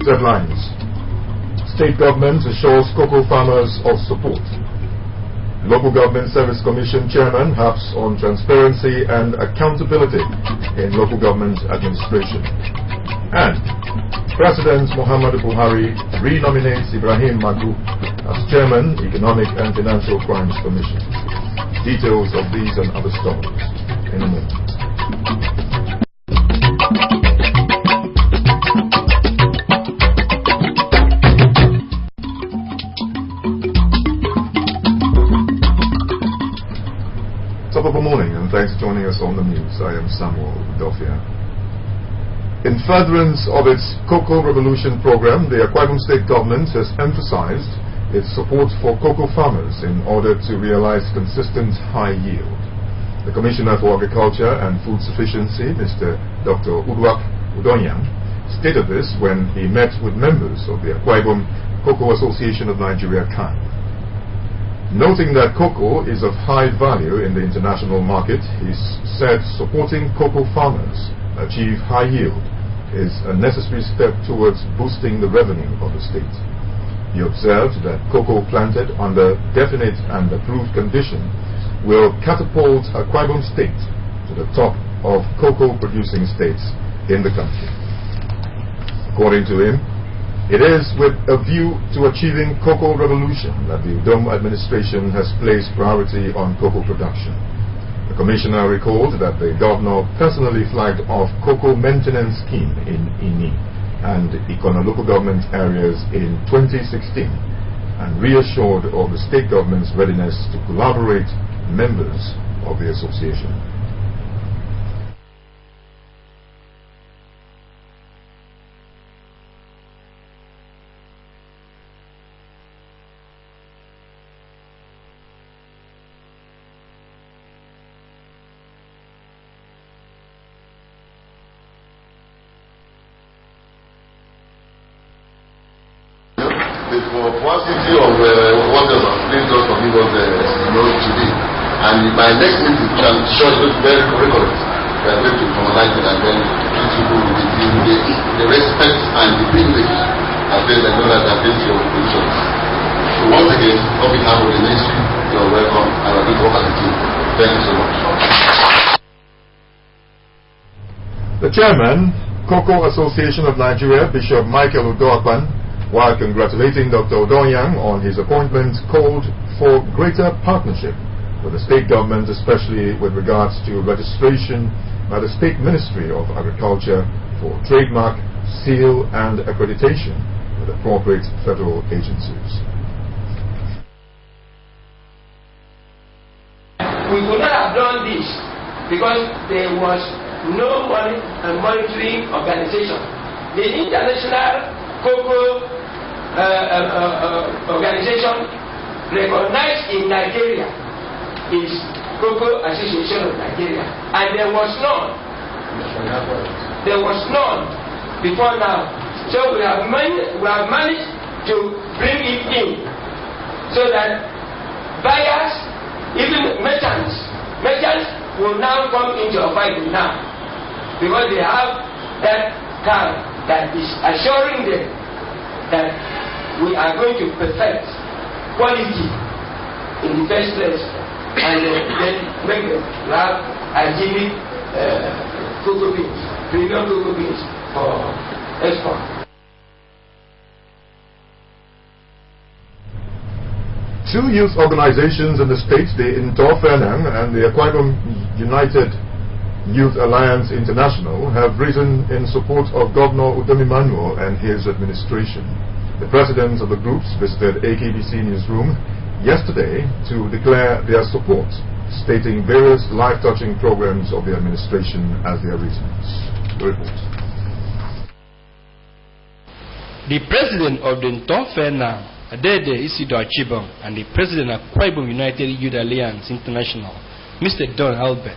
Headlines. State government assures cocoa farmers of support. Local Government Service Commission Chairman harps on transparency and accountability in local government administration. And President Muhammadu Buhari renominates Ibrahim Magu as Chairman, Economic and Financial Crimes Commission. Details of these and other stories in a moment. Top of the morning, and thanks for joining us on the news. I am Samuel Dofia. In furtherance of its Cocoa Revolution program, the Akwa Ibom State government has emphasized its support for cocoa farmers in order to realize consistent high yield. The Commissioner for Agriculture and Food Sufficiency, Mr. Dr. Uduak Udonyang, stated this when he met with members of the Akwa Ibom Cocoa Association of Nigeria, CAN. Noting that cocoa is of high value in the international market, he said supporting cocoa farmers achieve high yield is a necessary step towards boosting the revenue of the state. He observed that cocoa planted under definite and approved condition will catapult Akwa Ibom State to the top of cocoa producing states in the country. According to him, it is with a view to achieving cocoa revolution that the Udom administration has placed priority on cocoa production. The Commissioner recalled that the Governor personally flagged off cocoa maintenance scheme in Ini and Ikona local government areas in 2016 and reassured of the state government's readiness to collaborate with members of the association. For quantity of whatever, please just forgive us today. And my next meeting, which I'm sure is very correct, we are going to formalize it and then treat people with the respect and the privilege as well as know that they are based your positions. So once again, on behalf of the ministry, you are welcome and we are going to work as a team. Thank you so much. The Chairman, Cocoa Association of Nigeria, Bishop Michael Udoakpan, while congratulating Dr. Udonyang on his appointment, called for greater partnership with the state government, especially with regards to registration by the State Ministry of Agriculture for trademark, seal and accreditation with appropriate federal agencies. We could not have done this because there was no monitoring organization. The International Cocoa organization recognized in Nigeria is Cocoa Association of Nigeria, and there was none. There was none before now. So we have managed to bring it in, so that buyers, even merchants will now come into a fight now, because they have that card that is assuring them that we are going to perfect quality in the first place, and then make them have hygienic cocoa beans, premium cocoa beans for export. Two youth organizations in the state, the Intor Fernang and the Akwa Ibom United Youth Alliance International, have risen in support of Governor Udom Emmanuel and his administration. The presidents of the groups visited AKBC Newsroom yesterday to declare their support, stating various life-touching programs of the administration as their reasons. The report. The president of the Intor Fernang, Adede Isidore Chibong, and the president of Akwa Ibom United Youth Alliance International, Mr. Don Albert,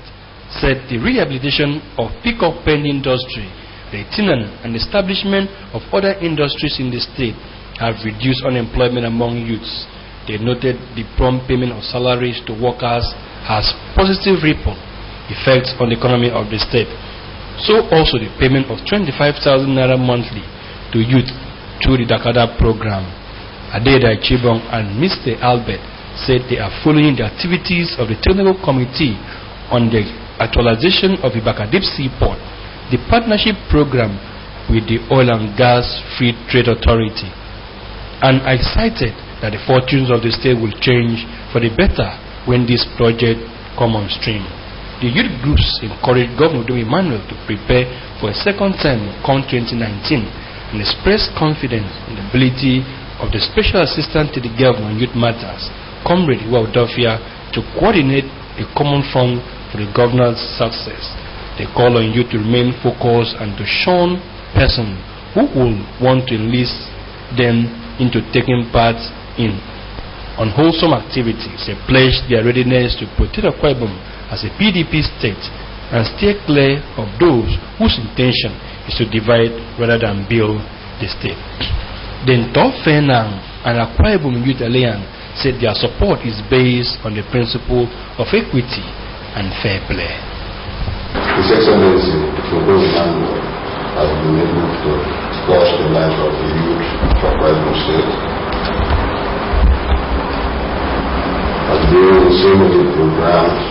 said the rehabilitation of pick-up pen industry, the tenant and establishment of other industries in the state have reduced unemployment among youths. They noted the prompt payment of salaries to workers has positive ripple effects on the economy of the state. So also the payment of 25,000 naira monthly to youth through the Dakada program. Adeda Chibong and Mr. Albert said they are following the activities of the Technical Committee on the actualization of the Bakadip Seaport, the partnership program with the Oil and Gas Free Trade Authority, and are excited that the fortunes of the state will change for the better when this project come on stream. The youth groups encouraged Governor Udom Emmanuel to prepare for a second term come 2019 and express confidence in the ability of the Special Assistant to the Governor on Youth Matters, Comrade Iwa-Udofia, to coordinate a common front for the governor's success. They call on you to remain focused and to shun persons who will want to enlist them into taking part in unwholesome activities. They pledge their readiness to protect Akwa Ibom as a PDP state and steer clear of those whose intention is to divide rather than build the state. Then Ntofe Nang and Akwa Ibom Youth Alliance said their support is based on the principle of equity and fair play. His Excellency Udom Emmanuel has been able to touch the lives of the youth of Akwa Ibom State. Has been in so many programs,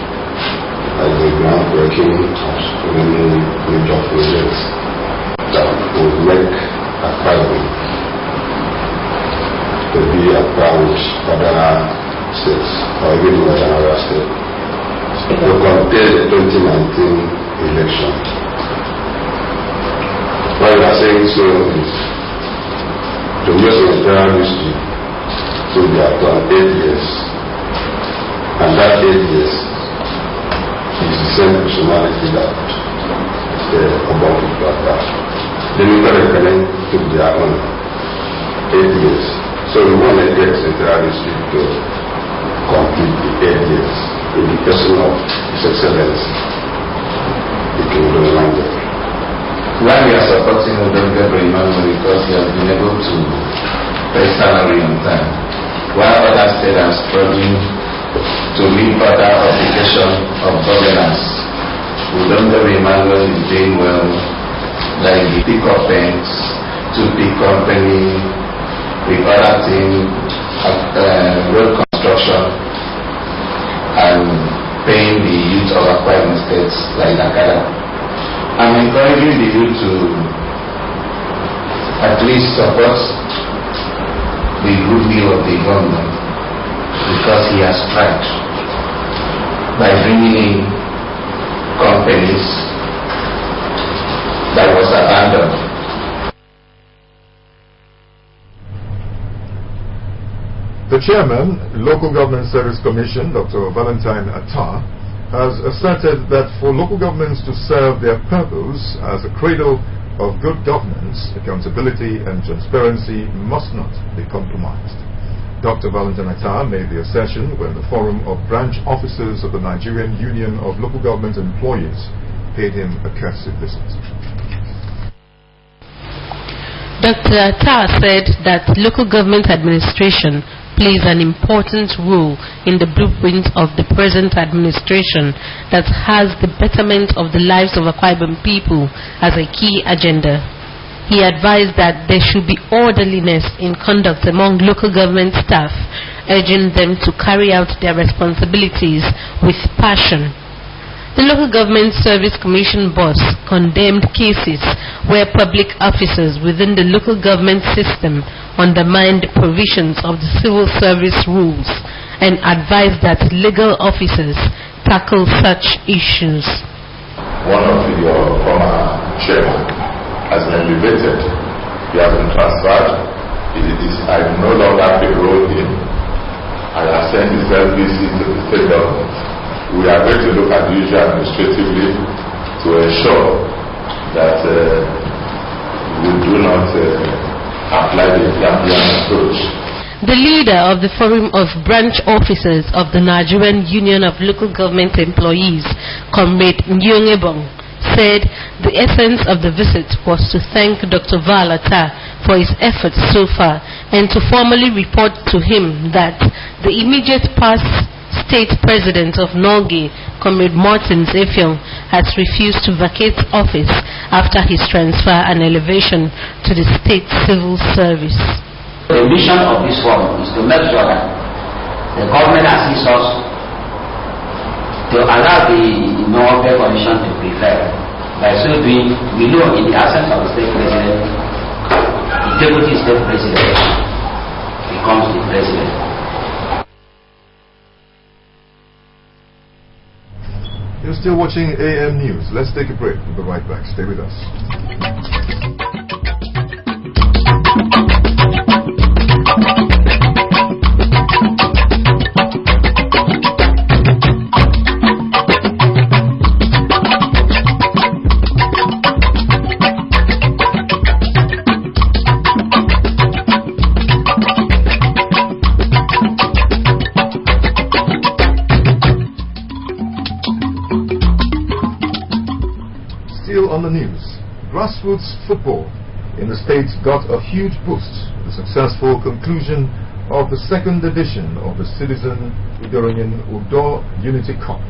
as the groundbreaking of so many major projects that will make Akwa Ibom to be a proud federal state, or even more than other state, to compare the 2019 election. What we are saying so is to use the federal history to be upon 8 years, and that 8 years is the same personality that about people have. The military took their own 8 years. So we want to get Central District to complete the 8 years in the person of His Excellency, the Kingdom Emmanuel. Why we are supporting Udom Emmanuel because he has been able to pay salary on time, while other states are struggling to meet further obligation of governance. Udom Emmanuel is doing well, like the pick-up banks, to big company, with other things, road construction, and paying the youth of Akwa Ibom states like Dakada. I'm encouraging the youth to at least support the goodwill of the government because he has tried by bringing in companies that was abandoned. The chairman, Local Government Service Commission, Dr. Valentine Attah, has asserted that for local governments to serve their purpose as a cradle of good governance, accountability and transparency must not be compromised. Dr. Valentine Attah made the assertion when the Forum of Branch Officers of the Nigerian Union of Local Government Employees paid him a courtesy visit. Dr. Attah said that local government administration plays an important role in the blueprint of the present administration that has the betterment of the lives of Akwa Ibom people as a key agenda. He advised that there should be orderliness in conduct among local government staff, urging them to carry out their responsibilities with passion. The Local Government Service Commission boss condemned cases where public officers within the local government system undermined the provisions of the civil service rules and advised that legal officers tackle such issues. One of your former chairman has been elevated. He has been transferred. I no longer payroll him. I have sent his LBC to the state government. We are going to look at the issue administratively to ensure that we do not apply the Gambian approach. The leader of the Forum of Branch Officers of the Nigerian Union of Local Government Employees, Comrade Nyongebong, said the essence of the visit was to thank Dr. Val Attah for his efforts so far and to formally report to him that the immediate past state president of Norgay, Comrade Martins Effiong, has refused to vacate office after his transfer and elevation to the state civil service. The mission of this forum is to make sure that the government assists us to allow the Norgay Commission to prevail. By so doing, we know in the absence of the state president, the deputy state president becomes the president. You're still watching AM News. Let's take a break. We'll be right back. Stay with us. On the news, grassroots football in the state got a huge boost with the successful conclusion of the second edition of the Citizen Udorian Udo Unity Cup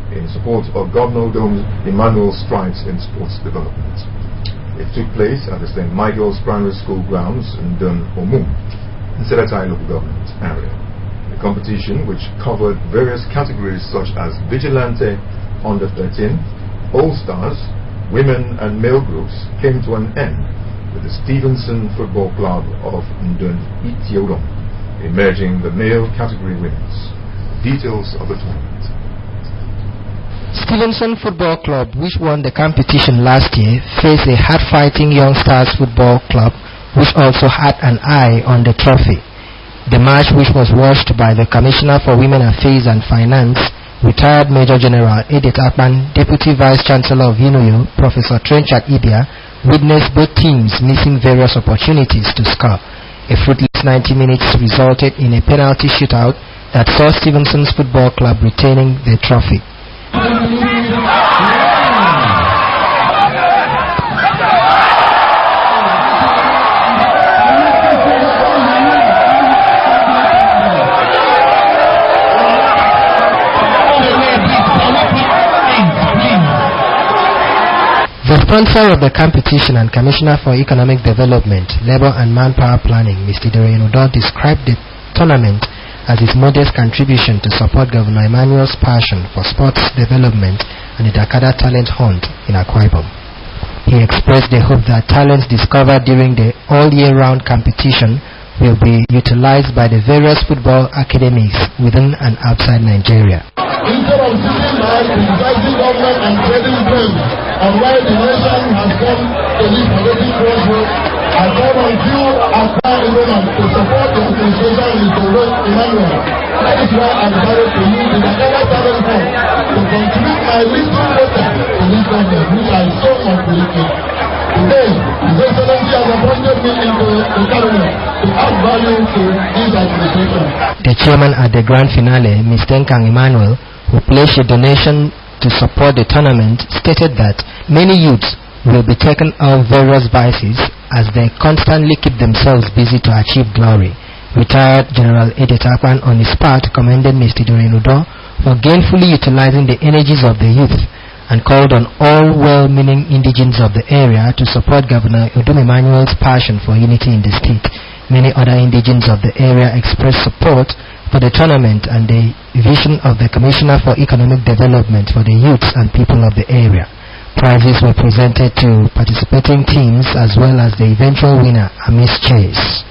in support of Governor Udom Emmanuel's strides in sports development. It took place at the St. Michael's Primary School grounds in Dun Omu, in Seletai local government area. The competition, which covered various categories such as Vigilante, Under 13, All Stars, women and male groups, came to an end with the Stevenson Football Club of Ndun Itiodon emerging the male category winners. Details of the tournament. Stevenson Football Club, which won the competition last year, faced a hard-fighting Young Stars Football Club, which also had an eye on the trophy. The match, which was watched by the Commissioner for Women Affairs and Finance, retired Major General Edith Akpan, Deputy Vice Chancellor of UNOYO, Professor Trenchat Ibia, witnessed both teams missing various opportunities to score. A fruitless 90 minutes resulted in a penalty shootout that saw Stevenson's Football Club retaining the trophy. The sponsor of the competition and Commissioner for Economic Development, Labour and Manpower Planning, Mr. Idorian Udo, described the tournament as his modest contribution to support Governor Emmanuel's passion for sports development and the Dakada Talent Hunt in Akwa Ibom. He expressed the hope that talents discovered during the all-year-round competition will be utilized by the various football academies within and outside Nigeria. Instead of sitting by criticizing government and trading them on why the nation has come to this political crossroads, I call on you Accra Ibom to support the administration with the Lord Emmanuel. That is why I decided to use the Dakada Talent Fund to contribute my little quota to this government, which I so much appreciate. Today, His Excellency has appointed me into the cabinet to add value to this administration. The chairman at the grand finale, Mr. Nkang Emmanuel, who pledged a donation to support the tournament, stated that many youths will be taken off various vices as they constantly keep themselves busy to achieve glory. Retired General Edith Akpan on his part commended Mr. Idorian Udo for gainfully utilizing the energies of the youth and called on all well-meaning indigents of the area to support Governor Udom Emmanuel's passion for unity in the state. Many other indigents of the area expressed support for the tournament and the vision of the Commissioner for Economic Development for the youths and people of the area. Prizes were presented to participating teams as well as the eventual winner, Amis Chase.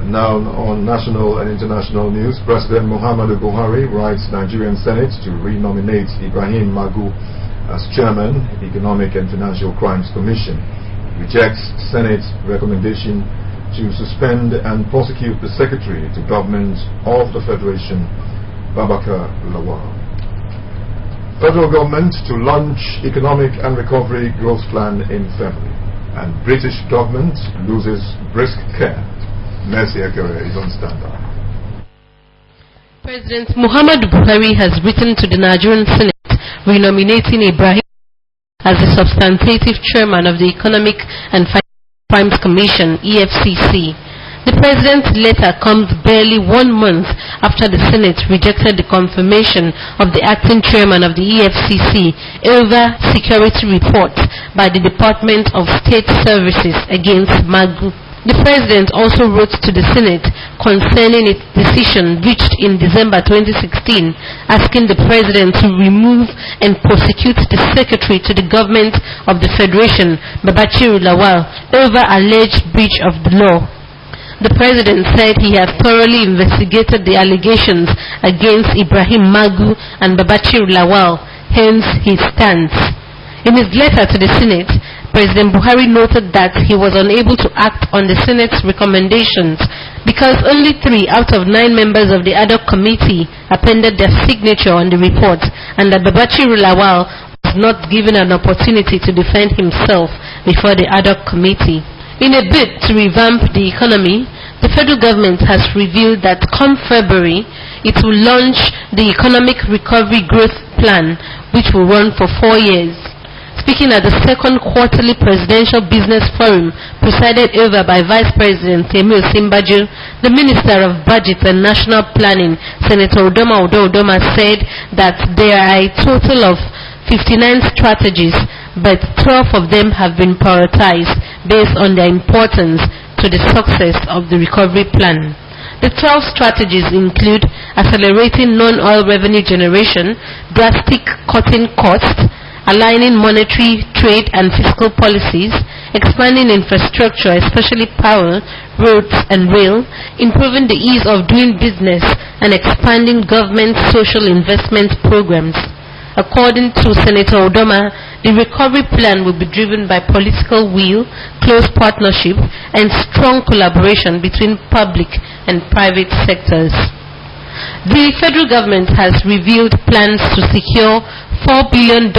Now on national and international news, President Muhammadu Buhari writes Nigerian Senate to renominate Ibrahim Magu as Chairman, Economic and Financial Crimes Commission. Rejects Senate recommendation to suspend and prosecute the Secretary to Government of the Federation, Babakar Lawal. Federal government to launch Economic and Recovery Growth Plan in February, and British government loses brisk care. Mercy Akere is on standby. President Muhammadu Buhari has written to the Nigerian Senate renominating Ibrahim as the substantive chairman of the Economic and Financial Crimes Commission, EFCC. The President's letter comes barely 1 month after the Senate rejected the confirmation of the acting chairman of the EFCC over security reports by the Department of State Services against Magu. The President also wrote to the Senate concerning its decision reached in December 2016, asking the President to remove and prosecute the Secretary to the Government of the Federation, Babachir Lawal, over alleged breach of the law. The President said he had thoroughly investigated the allegations against Ibrahim Magu and Babachir Lawal, hence his stance. In his letter to the Senate, President Buhari noted that he was unable to act on the Senate's recommendations because only 3 out of 9 members of the ad hoc committee appended their signature on the report, and that Babachir Lawal was not given an opportunity to defend himself before the ad hoc committee. In a bid to revamp the economy, the federal government has revealed that come February, it will launch the Economic Recovery Growth Plan, which will run for 4 years. Speaking at the second quarterly presidential business forum presided over by Vice President Emil Simbaju, the Minister of Budget and National Planning, Senator Udoma Udoma, said that there are a total of 59 strategies, but 12 of them have been prioritized based on their importance to the success of the recovery plan. The 12 strategies include accelerating non-oil revenue generation, drastic cutting costs, aligning monetary, trade and fiscal policies, expanding infrastructure, especially power, roads and rail, improving the ease of doing business, and expanding government social investment programs. According to Senator Udoma, the recovery plan will be driven by political will, close partnership, and strong collaboration between public and private sectors. The federal government has revealed plans to secure $4 billion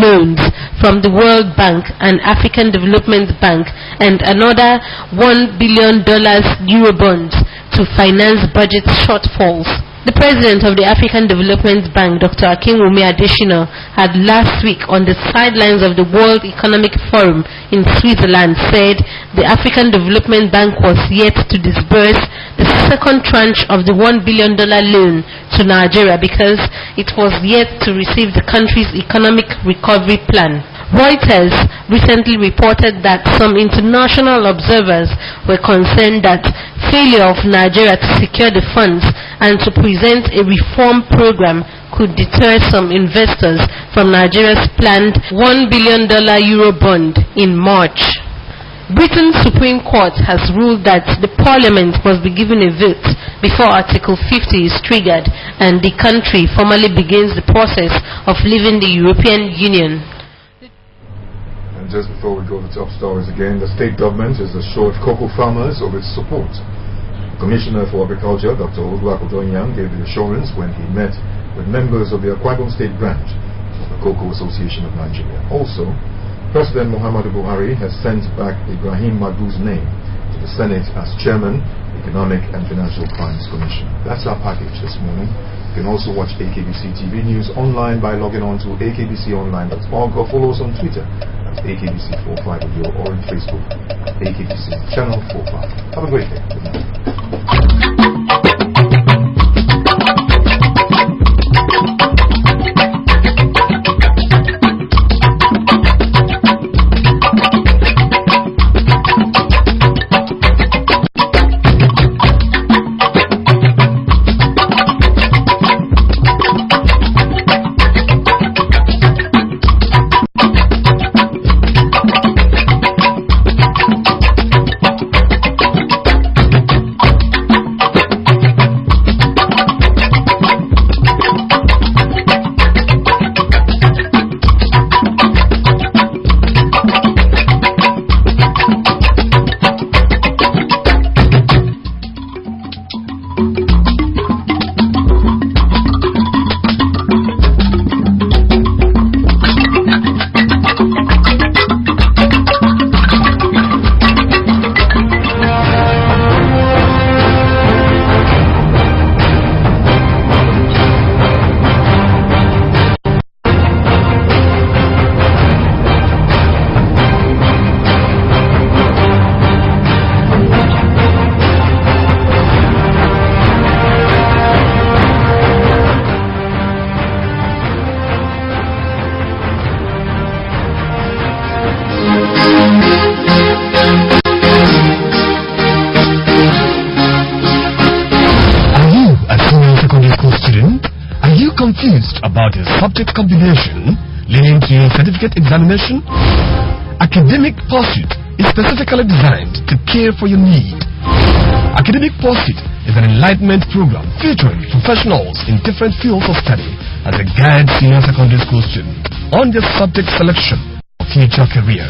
loans from the World Bank and African Development Bank and another $1 billion Eurobonds to finance budget shortfalls. The President of the African Development Bank, Dr. Akinwumi Adesina, had last week on the sidelines of the World Economic Forum in Switzerland said the African Development Bank was yet to disburse the second tranche of the $1 billion loan to Nigeria because it was yet to receive the country's economic recovery plan. Reuters recently reported that some international observers were concerned that failure of Nigeria to secure the funds and to present a reform program could deter some investors from Nigeria's planned $1 billion Eurobond in March. Britain's Supreme Court has ruled that the Parliament must be given a vote before Article 50 is triggered and the country formally begins the process of leaving the European Union. And just before we go to top stories again, the state government has assured cocoa farmers of its support. The Commissioner for Agriculture, Dr. Oluwakudonyang, gave the assurance when he met with members of the Akwa Ibom State branch of the Cocoa Association of Nigeria. Also, President Muhammadu Buhari has sent back Ibrahim Magu's name to the Senate as Chairman, Economic and Financial Crimes Commission. That's our package this morning. You can also watch AKBC TV News online by logging on to akbconline.org or follow us on Twitter at AKBC45Radio or on Facebook at AKBC Channel 45. Have a great day. Good night. subject combination leading to a certificate examination. Academic Pursuit is specifically designed to care for your need. Academic Pursuit is an enlightenment program featuring professionals in different fields of study as a guide senior secondary school student on their subject selection for future career.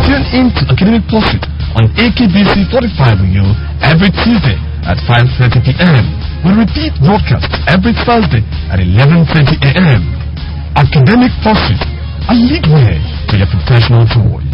Tune in to Academic Pursuit on AKBC 45U every Tuesday at 5:30 p.m. We'll repeat broadcast every Thursday at 11:30 a.m. Academic Pursuit, a lead way to your professional joy.